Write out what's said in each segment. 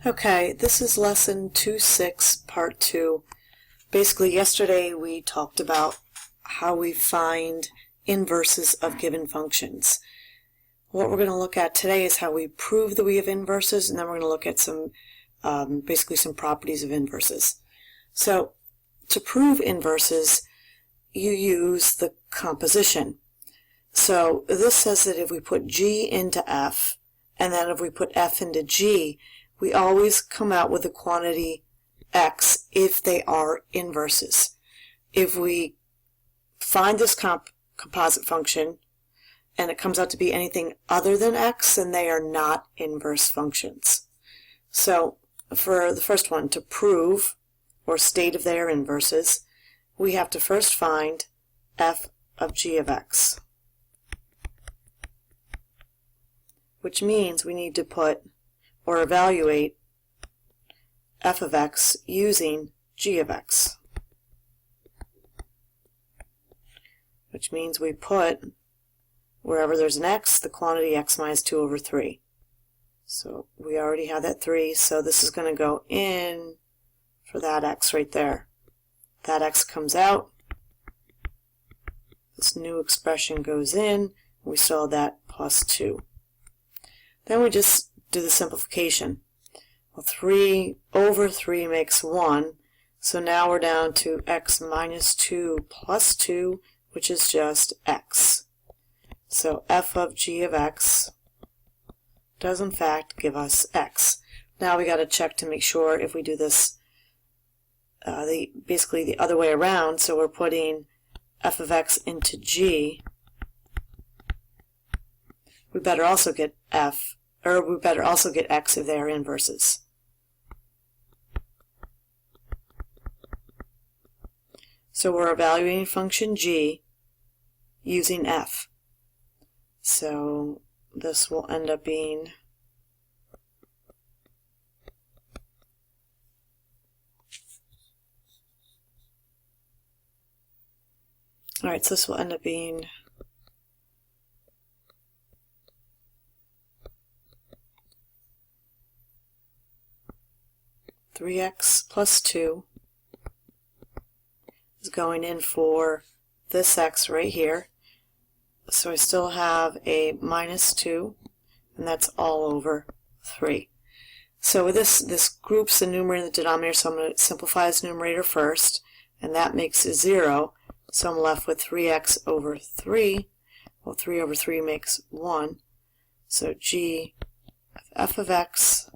Okay, this is lesson 2.6, part 2. Basically, yesterday we talked about how we find inverses of given functions. What we're going to look at today is how we prove that we have inverses, and then we're going to look at some, basically some properties of inverses. So, to prove inverses, you use the composition. So, this says that if we put G into F, and then if we put F into G, we always come out with the quantity x if they are inverses. If we find this composite function and it comes out to be anything other than x, then they are not inverse functions. So for the first one, to prove or state if they are inverses, we have to first find f of g of x, which means we need to put or evaluate f of x using g of x, which means we put, wherever there's an x, the quantity x minus 2 over 3. So we already have that 3, so this is going to go in for that x right there. That x comes out, this new expression goes in, we still have that plus 2. Then we just do the simplification. Well, 3 over 3 makes 1, so now we're down to x minus 2 plus 2, which is just x. So f of g of x does in fact give us x. Now we got to check to make sure if we do this basically the other way around, so we're putting f of x into g, we better also get x if they are inverses. So we're evaluating function g using f. So this will end up being alright, so this will end up being 3x plus 2 is going in for this x right here. So I still have a minus 2, and that's all over 3. So with this groups the numerator and the denominator, so I'm going to simplify this numerator first, and that makes it 0. So I'm left with 3x over 3. Well, 3 over 3 makes 1. So g of f of x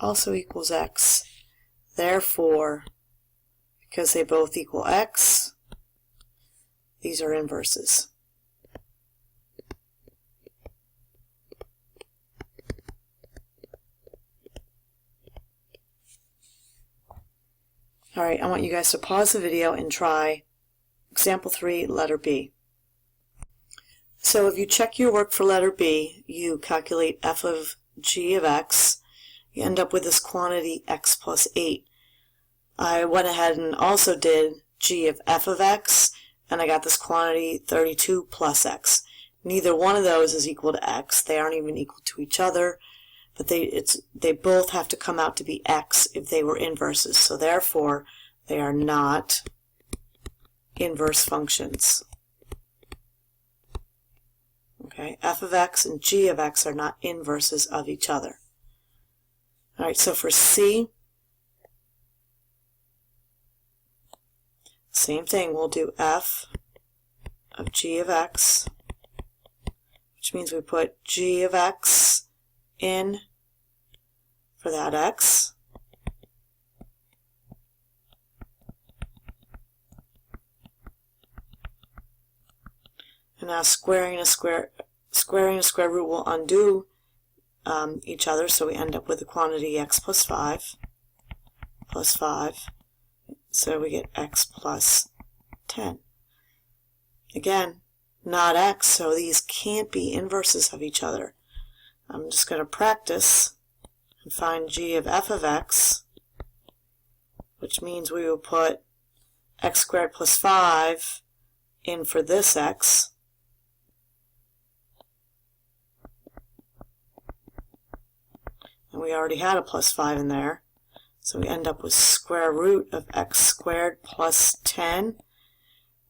also equals x. Therefore, because they both equal x, these are inverses. Alright, I want you guys to pause the video and try example 3, letter B. So if you check your work for letter B, you calculate f of g of x, you end up with this quantity x plus 8. I went ahead and also did g of f of x, and I got this quantity 32 plus x. Neither one of those is equal to x. They aren't even equal to each other, but they both have to come out to be x if they were inverses. So therefore, they are not inverse functions. Okay, f of x and g of x are not inverses of each other. Alright, so for C, same thing, we'll do f of g of x, which means we put g of x in for that x. And now squaring a square root will undo each other, so we end up with the quantity x plus 5, so we get x plus 10. Again, not x, so these can't be inverses of each other. I'm just going to practice and find g of f of x, which means we will put x squared plus 5 in for this x, and we already had a plus 5 in there. So we end up with square root of x squared plus 10.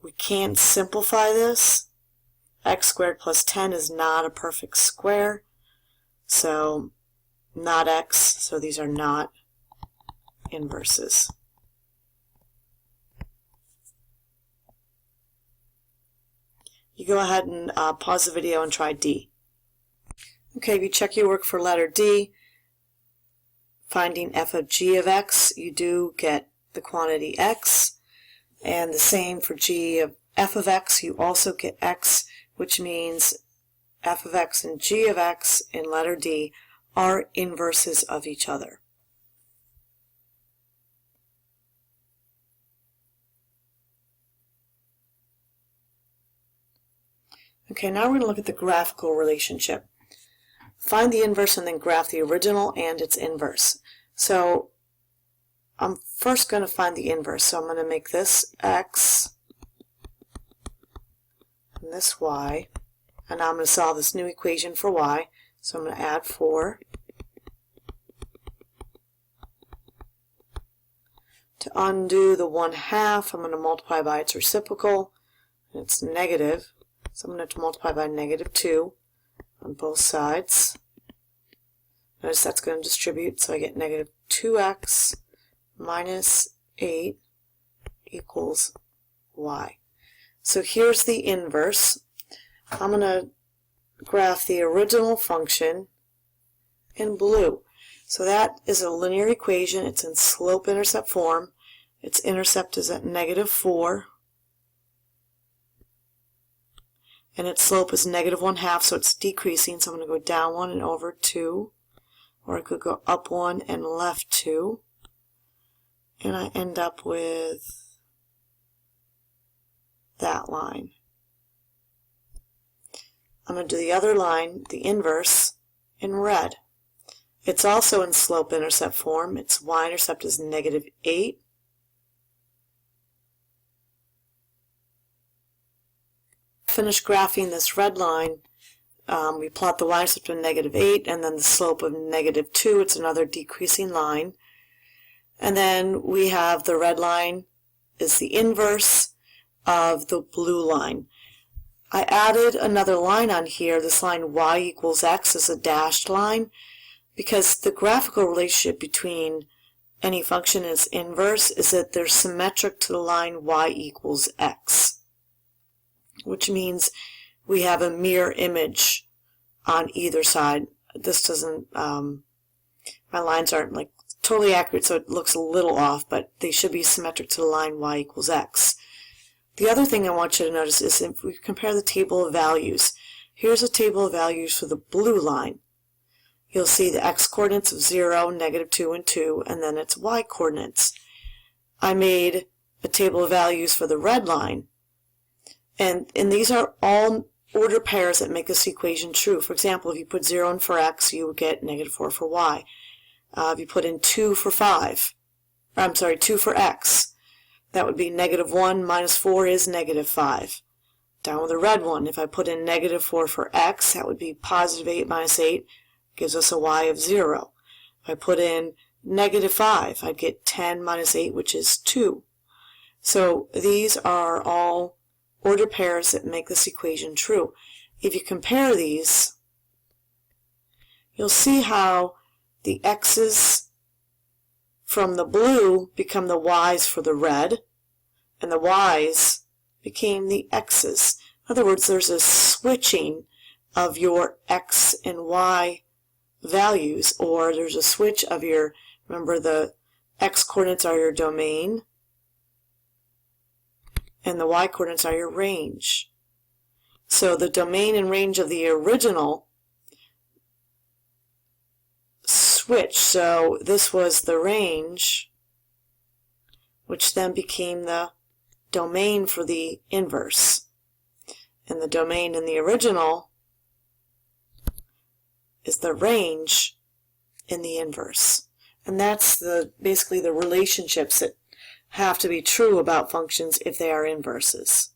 We can't simplify this. X squared plus 10 is not a perfect square, so not x, so these are not inverses. You go ahead and pause the video and try D. Okay, if you check your work for letter D, finding f of g of x, you do get the quantity x, and the same for g of f of x, you also get x, which means f of x and g of x in letter D are inverses of each other. Okay, now we're going to look at the graphical relationship. Find the inverse and then graph the original and its inverse. So I'm first going to find the inverse. So I'm going to make this x and this y. And now I'm going to solve this new equation for y. So I'm going to add 4. To undo the 1/2, I'm going to multiply by its reciprocal. And it's negative. So I'm going to have to multiply by -2 on both sides. Notice that's going to distribute, so I get -2x minus 8 equals y. So here's the inverse. I'm going to graph the original function in blue. So that is a linear equation. It's in slope-intercept form. Its intercept is at -4. And its slope is -1/2, so it's decreasing. So I'm going to go down 1 and over 2. Or I could go up 1 and left 2. And I end up with that line. I'm going to do the other line, the inverse, in red. It's also in slope-intercept form. Its y-intercept is -8. Finish graphing this red line. We plot the y-intercept of -8 and then the slope of -2. It's another decreasing line. And then we have the red line is the inverse of the blue line. I added another line on here. This line y equals x is a dashed line because the graphical relationship between any function and its inverse is that they're symmetric to the line y equals x, which means we have a mirror image on either side. This doesn't, my lines aren't like totally accurate, so it looks a little off, but they should be symmetric to the line y equals x. The other thing I want you to notice is if we compare the table of values, here's a table of values for the blue line. You'll see the x-coordinates of 0, -2, and 2, and then its y-coordinates. I made a table of values for the red line, and these are all order pairs that make this equation true. For example, if you put 0 in for x, you would get -4 for y. If you put in 2 for 2 for x, that would be -1 minus 4 is -5. Down with the red one, if I put in -4 for x, that would be +8 minus 8, gives us a y of 0. If I put in -5, I'd get 10 minus 8, which is 2. So these are all order pairs that make this equation true. If you compare these, you'll see how the x's from the blue become the y's for the red, and the y's became the x's. In other words, there's a switching of your x and y values, or there's a switch of your, remember the x coordinates are your domain, and the y coordinates are your range. So the domain and range of the original switch. So this was the range, which then became the domain for the inverse. And the domain in the original is the range in the inverse. And that's basically the relationships that have to be true about functions if they are inverses.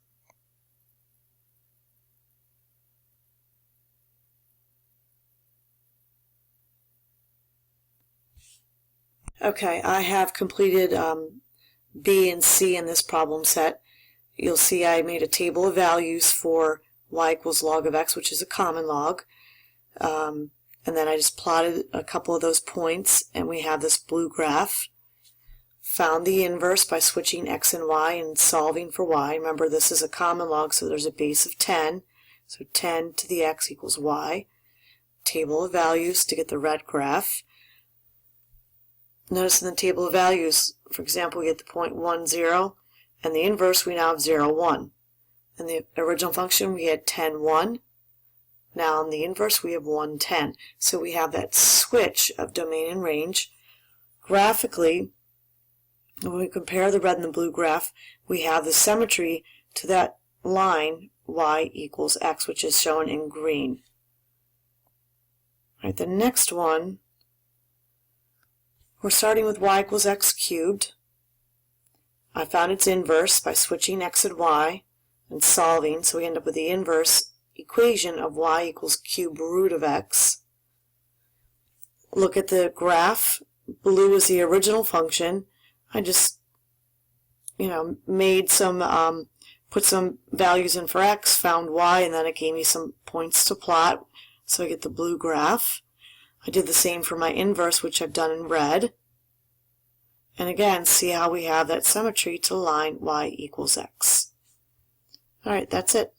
Okay, I have completed B and C in this problem set. You'll see I made a table of values for y equals log of x, which is a common log. And then I just plotted a couple of those points, and we have this blue graph. Found the inverse by switching x and y and solving for y. Remember, this is a common log, so there's a base of 10. So 10 to the x equals y. Table of values to get the red graph. Notice in the table of values, for example, we get the point 1, 0, and the inverse we now have 0, 1. In the original function we had 10, 1. Now in the inverse we have 1, 10. So we have that switch of domain and range. Graphically, when we compare the red and the blue graph, we have the symmetry to that line y equals x, which is shown in green. All right, the next one, we're starting with y equals x cubed. I found its inverse by switching x and y and solving, so we end up with the inverse equation of y equals cube root of x. Look at the graph. Blue is the original function. I just, made some, put some values in for x, found y, and then it gave me some points to plot, so I get the blue graph. I did the same for my inverse, which I've done in red. And again, see how we have that symmetry to the line y equals x. All right, that's it.